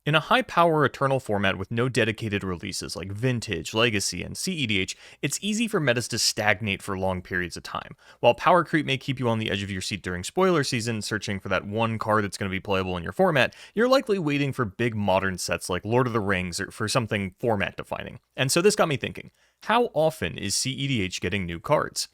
In a high-power Eternal format with no dedicated releases like Vintage, Legacy, and cEDH, it's easy for metas to stagnate for long periods of time. While power creep may keep you on the edge of your seat during spoiler season, searching for that one card that's going to be playable in your format, you're likely waiting for big modern sets like Lord of the Rings or for something format-defining. And so this got me thinking, how often is cEDH getting new cards?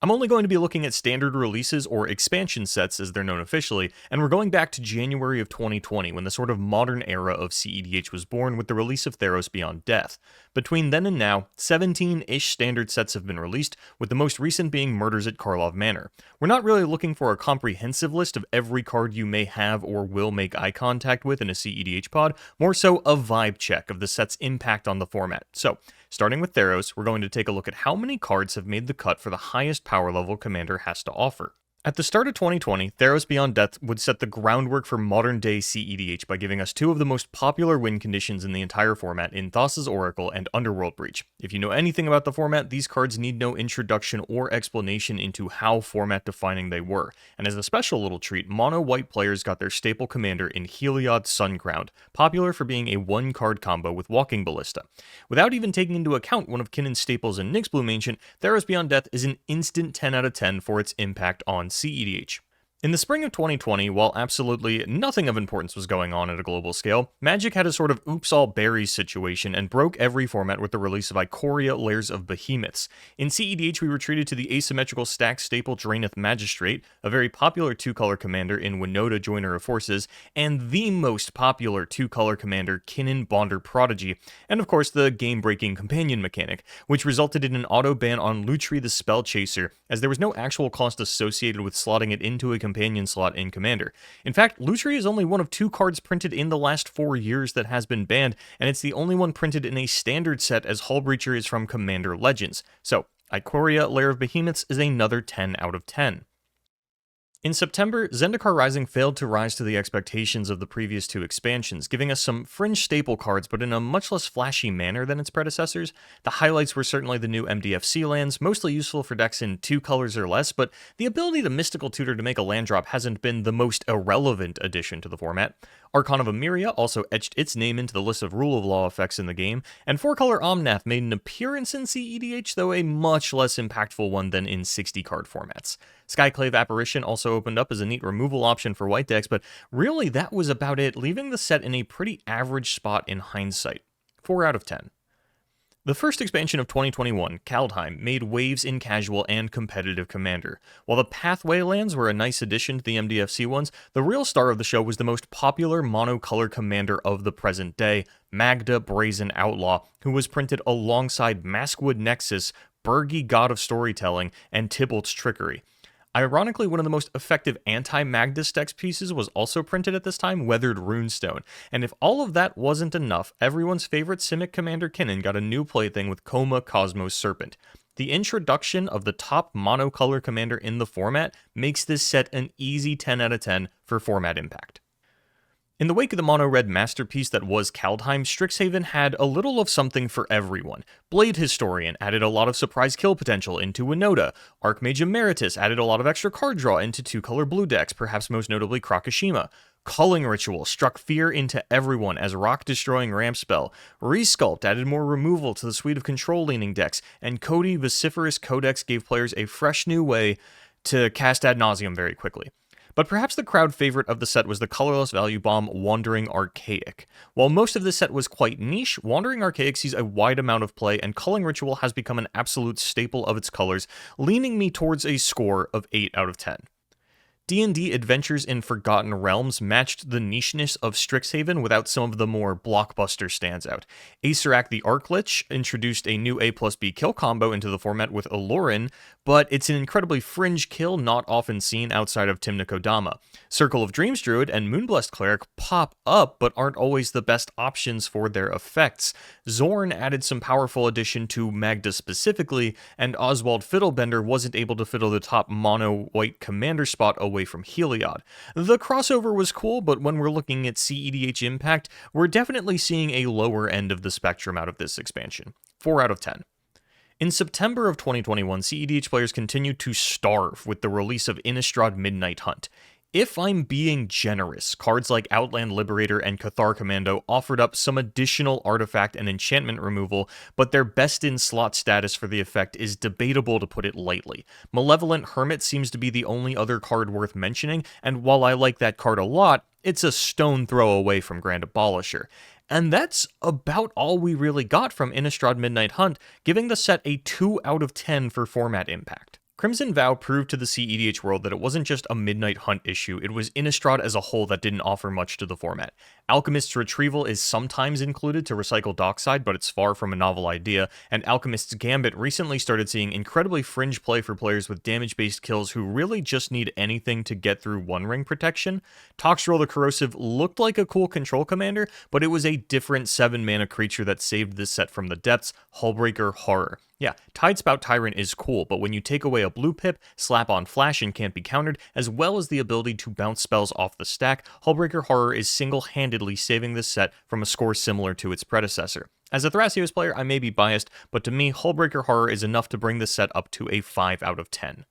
I'm only going to be looking at standard releases or expansion sets as they're known officially, and we're going back to January of 2020 when the sort of modern era of cEDH was born with the release of Theros Beyond Death. Between then and now, 17-ish standard sets have been released, with the most recent being Murders at Karlov Manor. We're not really looking for a comprehensive list of every card you may have or will make eye contact with in a cEDH pod, more so a vibe check of the set's impact on the format. So, starting with Theros, we're going to take a look at how many cards have made the cut for the highest power level Commander has to offer. At the start of 2020, Theros Beyond Death would set the groundwork for modern-day cEDH by giving us two of the most popular win conditions in the entire format in Thassa's Oracle and Underworld Breach. If you know anything about the format, these cards need no introduction or explanation into how format-defining they were, and as a special little treat, mono-white players got their staple commander in Heliod Suncrowned, popular for being a one-card combo with Walking Ballista. Without even taking into account one of Kinnon's staples in Nyxbloom Ancient, Theros Beyond Death is an instant 10 out of 10 for its impact on cEDH. In the spring of 2020, while absolutely nothing of importance was going on at a global scale, Magic had a sort of oops all berries situation and broke every format with the release of Ikoria Lairs of Behemoths. In cEDH, we were treated to the asymmetrical stack staple Draenith Magistrate, a very popular two-color commander in Winota Joiner of Forces, and the most popular two-color commander Kinnon Bonder Prodigy, and of course the game-breaking companion mechanic, which resulted in an auto ban on Lutri the Spell Chaser, as there was no actual cost associated with slotting it into a companion slot in Commander. In fact, Lutri is only one of two cards printed in the last 4 years that has been banned, and it's the only one printed in a standard set as Hullbreacher is from Commander Legends. So, Ikoria Lair of Behemoths is another 10 out of 10. In September, Zendikar Rising failed to rise to the expectations of the previous two expansions, giving us some fringe staple cards but in a much less flashy manner than its predecessors. The highlights were certainly the new MDFC lands, mostly useful for decks in 2 colors or less, but the ability to Mystical Tutor to make a land drop hasn't been the most irrelevant addition to the format. Archon of Emeria also etched its name into the list of rule of law effects in the game, and 4-color Omnath made an appearance in cEDH, though a much less impactful one than in 60-card formats. Skyclave Apparition also opened up as a neat removal option for white decks, but really that was about it, leaving the set in a pretty average spot in hindsight. 4 out of 10. The first expansion of 2021, Kaldheim, made waves in casual and competitive Commander. While the Pathway lands were a nice addition to the MDFC ones, the real star of the show was the most popular monocolor Commander of the present day, Magda Brazen Outlaw, who was printed alongside Maskwood Nexus, Bergi God of Storytelling, and Tybalt's Trickery. Ironically, one of the most effective anti-Magdus dex pieces was also printed at this time, Weathered Runestone, and if all of that wasn't enough, everyone's favorite Simic commander Kinnon got a new plaything with Koma Cosmos Serpent. The introduction of the top monocolor commander in the format makes this set an easy 10 out of 10 for format impact. In the wake of the mono-red masterpiece that was Kaldheim, Strixhaven had a little of something for everyone. Blade Historian added a lot of surprise kill potential into Winota. Archmage Emeritus added a lot of extra card draw into 2-color blue decks, perhaps most notably Krakashima. Culling Ritual struck fear into everyone as rock-destroying ramp spell. Resculpt added more removal to the suite of control-leaning decks, and Cody Vociferous Codex gave players a fresh new way to cast ad nauseum very quickly. But perhaps the crowd favorite of the set was the colorless value bomb Wandering Archaic. While most of this set was quite niche, Wandering Archaic sees a wide amount of play, and Culling Ritual has become an absolute staple of its colors, leaning me towards a score of 8 out of 10. D&D Adventures in Forgotten Realms matched the nicheness of Strixhaven without some of the more blockbuster standout. Acerak the Arclich introduced a new A+B kill combo into the format with Aloran, but it's an incredibly fringe kill not often seen outside of Timna Kodama. Circle of Dreams Druid and Moonblessed Cleric pop up, but aren't always the best options for their effects. Zorn added some powerful addition to Magda specifically, and Oswald Fiddlebender wasn't able to fiddle the top mono-white commander spot away from Heliod. The crossover was cool, but when we're looking at cEDH impact, we're definitely seeing a lower end of the spectrum out of this expansion. 4 out of 10. In September of 2021, cEDH players continued to starve with the release of Innistrad Midnight Hunt. If I'm being generous, cards like Outland Liberator and Cathar Commando offered up some additional artifact and enchantment removal, but their best in slot status for the effect is debatable, to put it lightly. Malevolent Hermit seems to be the only other card worth mentioning, and while I like that card a lot, it's a stone throw away from Grand Abolisher. And that's about all we really got from Innistrad Midnight Hunt, giving the set a 2 out of 10 for format impact. Crimson Vow proved to the cEDH world that it wasn't just a Midnight Hunt issue, it was Innistrad as a whole that didn't offer much to the format. Alchemist's Retrieval is sometimes included to recycle Dockside, but it's far from a novel idea, and Alchemist's Gambit recently started seeing incredibly fringe play for players with damage-based kills who really just need anything to get through One Ring protection. Toxrill the Corrosive looked like a cool control commander, but it was a different 7-mana creature that saved this set from the depths, Hullbreaker Horror. Yeah, Tidespout Tyrant is cool, but when you take away a blue pip, slap on Flash and can't be countered, as well as the ability to bounce spells off the stack, Hullbreaker Horror is single-handedly saving this set from a score similar to its predecessor. As a Thrasios player, I may be biased, but to me, Hullbreaker Horror is enough to bring this set up to a 5 out of 10.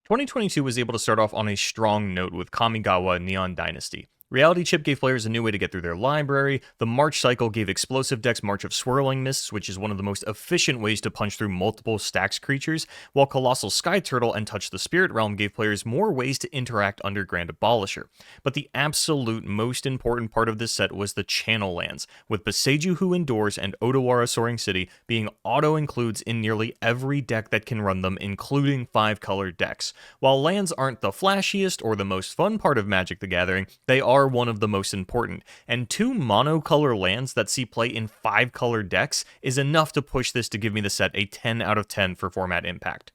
2022 was able to start off on a strong note with Kamigawa Neon Dynasty. Reality Chip gave players a new way to get through their library, the March cycle gave explosive decks March of Swirling Mists, which is one of the most efficient ways to punch through multiple stacks creatures, while Colossal Sky Turtle and Touch the Spirit Realm gave players more ways to interact under Grand Abolisher. But the absolute most important part of this set was the channel lands, with Boseiju Who Endures and Odawara Soaring City being auto-includes in nearly every deck that can run them, including 5-color decks. While lands aren't the flashiest or the most fun part of Magic the Gathering, they are one of the most important, and 2 monocolor lands that see play in 5-color decks is enough to push this to give me the set a 10 out of 10 for format impact.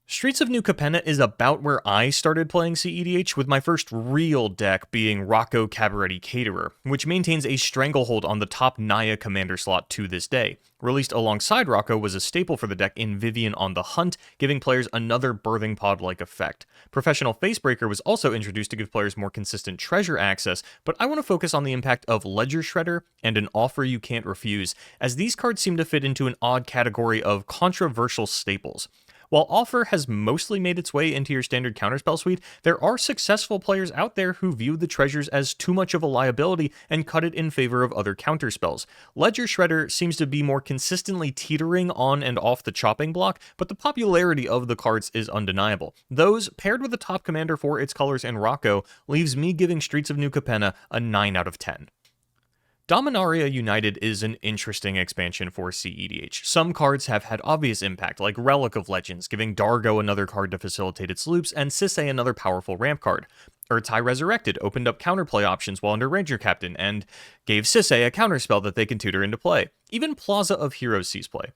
Steets of New Capenna is about where I started playing cEDH, with my first real deck being Rocco Cabaretti Caterer, which maintains a stranglehold on the top Naya commander slot to this day. Released alongside Rocco was a staple for the deck in Vivian on the Hunt, giving players another birthing pod-like effect. Professional Facebreaker was also introduced to give players more consistent treasure access, but I want to focus on the impact of Ledger Shredder and An Offer You Can't Refuse, as these cards seem to fit into an odd category of controversial staples. While Offer has mostly made its way into your standard counterspell suite, there are successful players out there who view the treasures as too much of a liability and cut it in favor of other counterspells. Ledger Shredder seems to be more consistently teetering on and off the chopping block, but the popularity of the cards is undeniable. Those, paired with the top commander for its colors in Rocco, leaves me giving Steets of New Capenna a 9 out of 10. Dominaria United is an interesting expansion for cEDH. Some cards have had obvious impact, like Relic of Legends, giving Dargo another card to facilitate its loops, and Sisay another powerful ramp card. Urtai Resurrected opened up counterplay options while under Ranger Captain, and gave Sisay a counterspell that they can tutor into play. Even Plaza of Heroes sees play.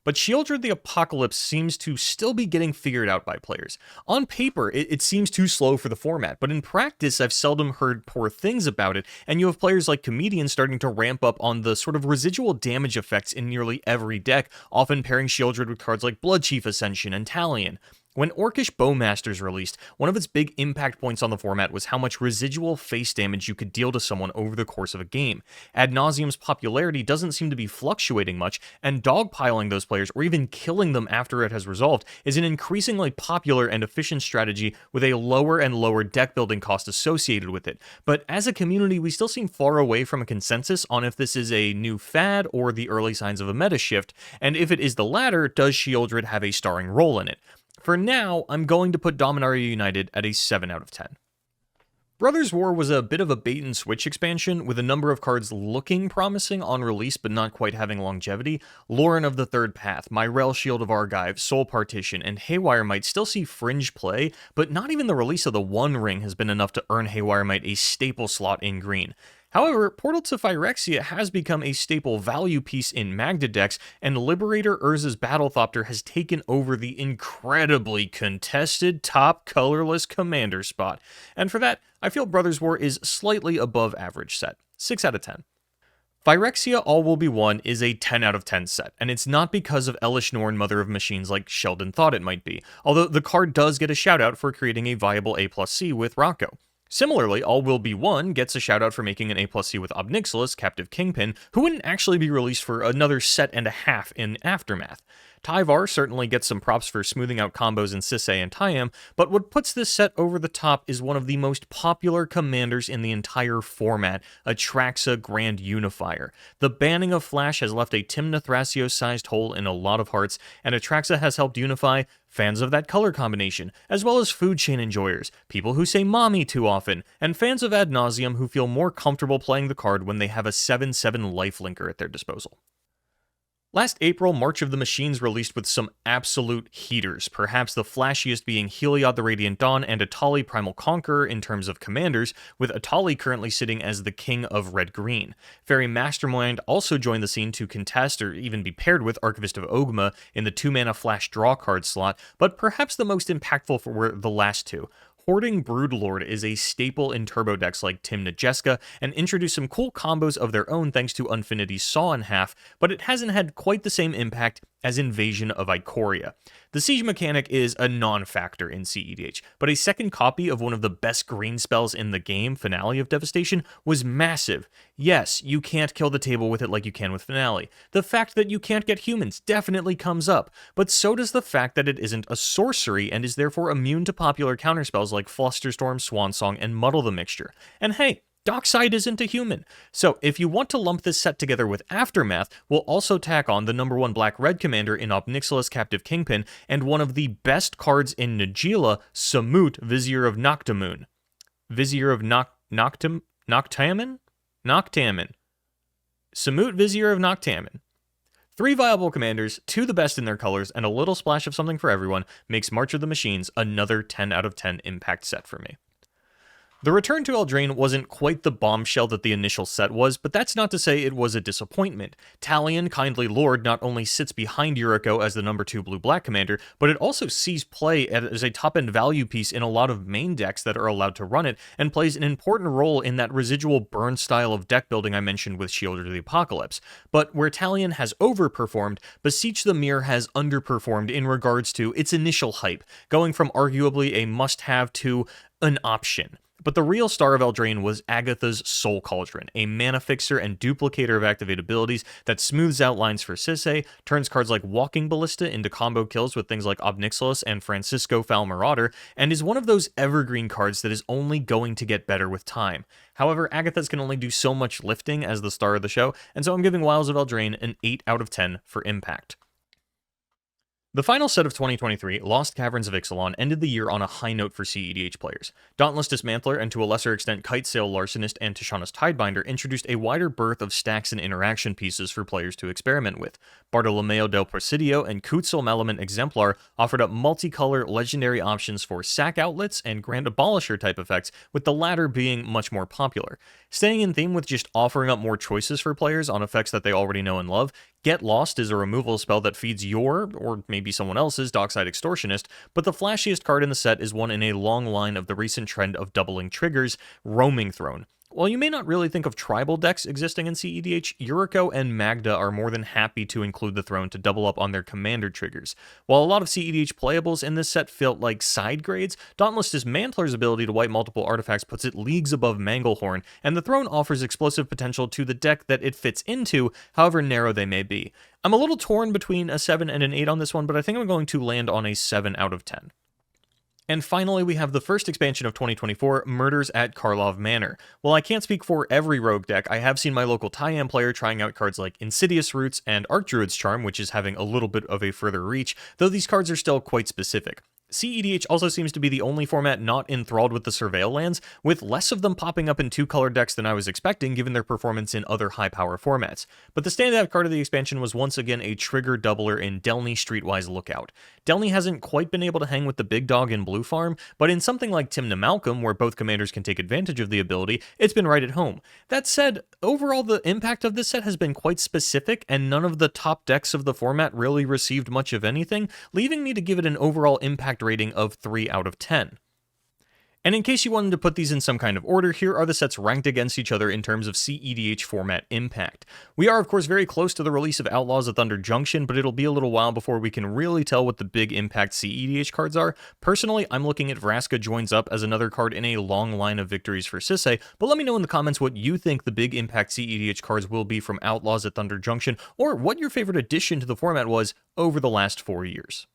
But Sheoldred the Apocalypse seems to still be getting figured out by players. On paper, it seems too slow for the format, but in practice, I've seldom heard poor things about it, and you have players like Comedian starting to ramp up on the sort of residual damage effects in nearly every deck, often pairing Sheoldred with cards like Bloodchief Ascension and Talion. When Orcish Bowmasters released, one of its big impact points on the format was how much residual face damage you could deal to someone over the course of a game. Ad Nauseam's popularity doesn't seem to be fluctuating much, and dogpiling those players or even killing them after it has resolved is an increasingly popular and efficient strategy with a lower and lower deck building cost associated with it. But as a community, we still seem far away from a consensus on if this is a new fad or the early signs of a meta shift, and if it is the latter, does Sheoldred have a starring role in it? For now, I'm going to put Dominaria United at a 7 out of 10. Brothers War was a bit of a bait-and-switch expansion, with a number of cards looking promising on release but not quite having longevity. Lauren of the Third Path, Myrel Shield of Argive, Soul Partition, and Haywire Might still see fringe play, but not even the release of the One Ring has been enough to earn Haywire Might a staple slot in green. However, Portal to Phyrexia has become a staple value piece in Magda decks, and Liberator Urza's Battlethopter has taken over the incredibly contested top colorless commander spot. And for that, I feel Brothers War is slightly above average set, 6 out of 10. Phyrexia All Will Be One is a 10 out of 10 set, and it's not because of Elish Norn, Mother of Machines like Sheldon thought it might be, although the card does get a shout out for creating a viable A+C with Rocco. Similarly, All Will Be One gets a shout out for making an A+C with Obnixilis, Captive Kingpin, who wouldn't actually be released for another set and a half in Aftermath. Tyvar certainly gets some props for smoothing out combos in Sisay and Tyam, but what puts this set over the top is one of the most popular commanders in the entire format, Atraxa Grand Unifier. The banning of Flash has left a Tymna Thrasios-sized hole in a lot of hearts, and Atraxa has helped unify fans of that color combination, as well as food chain enjoyers, people who say mommy too often, and fans of Ad Nauseam who feel more comfortable playing the card when they have a 7/7 lifelinker at their disposal. Last April, March of the Machines released with some absolute heaters, perhaps the flashiest being Heliod the Radiant Dawn and Atali Primal Conqueror in terms of commanders, with Atali currently sitting as the king of red-green. Fairy Mastermind also joined the scene to contest or even be paired with Archivist of Ogma in the 2-mana flash draw card slot, but perhaps the most impactful were the last two. Hoarding Broodlord is a staple in turbo decks like Tymna Jeska, and introduced some cool combos of their own thanks to Unfinity's Saw in Half, but it hasn't had quite the same impact as Invasion of Ikoria. The siege mechanic is a non-factor in cEDH, but a second copy of one of the best green spells in the game, Finale of Devastation, was massive. Yes, you can't kill the table with it like you can with Finale. The fact that you can't get humans definitely comes up, but so does the fact that it isn't a sorcery and is therefore immune to popular counterspells like Flusterstorm, Swansong, and Muddle the Mixture. And hey, Dockside isn't a human. So if you want to lump this set together with Aftermath, we'll also tack on the #1 black-red commander in Obnixilis Captive Kingpin and one of the best cards in Najeela, Samut, Vizier of Noctamoon. Vizier of Noctamen? Samut, Vizier of Noctamen. 3 viable commanders, 2 the best in their colors, and a little splash of something for everyone makes March of the Machines another 10 out of 10 impact set for me. The return to Eldraine wasn't quite the bombshell that the initial set was, but that's not to say it was a disappointment. Talion, Kindly Lord, not only sits behind Yuriko as the #2 blue-black commander, but it also sees play as a top-end value piece in a lot of main decks that are allowed to run it, and plays an important role in that residual burn style of deck building I mentioned with Shielder to the Apocalypse. But where Talion has overperformed, Beseech the Mirror has underperformed in regards to its initial hype, going from arguably a must-have to an option. But the real star of Eldraine was Agatha's Soul Cauldron, a mana fixer and duplicator of activate abilities that smooths out lines for Sisay, turns cards like Walking Ballista into combo kills with things like Obnixilis and Francisco Foul Marauder, and is one of those evergreen cards that is only going to get better with time. However, Agatha's can only do so much lifting as the star of the show, and so I'm giving Wilds of Eldraine an 8 out of 10 for impact. The final set of 2023, Lost Caverns of Ixilan, ended the year on a high note for cEDH players. Dauntless Dismantler, and to a lesser extent Kitesail Larcenist and Tishana's Tidebinder, introduced a wider berth of stacks and interaction pieces for players to experiment with. Bartolomeo del Presidio and Kutzil Malamant Exemplar offered up multicolor legendary options for sack outlets and Grand Abolisher type effects, with the latter being much more popular. Staying in theme with just offering up more choices for players on effects that they already know and love, Get Lost is a removal spell that feeds your, or maybe someone else's, Dockside Extortionist, but the flashiest card in the set is one in a long line of the recent trend of doubling triggers, Roaming Throne. While you may not really think of tribal decks existing in cEDH, Yuriko and Magda are more than happy to include the throne to double up on their commander triggers. While a lot of cEDH playables in this set felt like side grades, Dauntless Dismantler's ability to wipe multiple artifacts puts it leagues above Manglehorn, and the throne offers explosive potential to the deck that it fits into, however narrow they may be. I'm a little torn between a 7 and an 8 on this one, but I think I'm going to land on a 7 out of 10. And finally, we have the first expansion of 2024, Murders at Karlov Manor. While I can't speak for every rogue deck, I have seen my local Tayam player trying out cards like Insidious Roots and Archdruid's Charm, which is having a little bit of a further reach, though these cards are still quite specific. cEDH also seems to be the only format not enthralled with the Surveil lands, with less of them popping up in 2-color decks than I was expecting given their performance in other high-power formats. But the standout card of the expansion was once again a trigger doubler in Delny Streetwise Lookout. Delny hasn't quite been able to hang with the big dog in Blue Farm, but in something like Tymna Malcolm, where both commanders can take advantage of the ability, it's been right at home. That said, overall the impact of this set has been quite specific, and none of the top decks of the format really received much of anything, leaving me to give it an overall impact rating of 3 out of 10. And in case you wanted to put these in some kind of order, here are the sets ranked against each other in terms of cEDH format impact. We are, of course, very close to the release of Outlaws at Thunder Junction, but it'll be a little while before we can really tell what the big impact cEDH cards are. Personally, I'm looking at Vraska Joins Up as another card in a long line of victories for Sisay, but let me know in the comments what you think the big impact cEDH cards will be from Outlaws at Thunder Junction, or what your favorite addition to the format was over the last 4 years.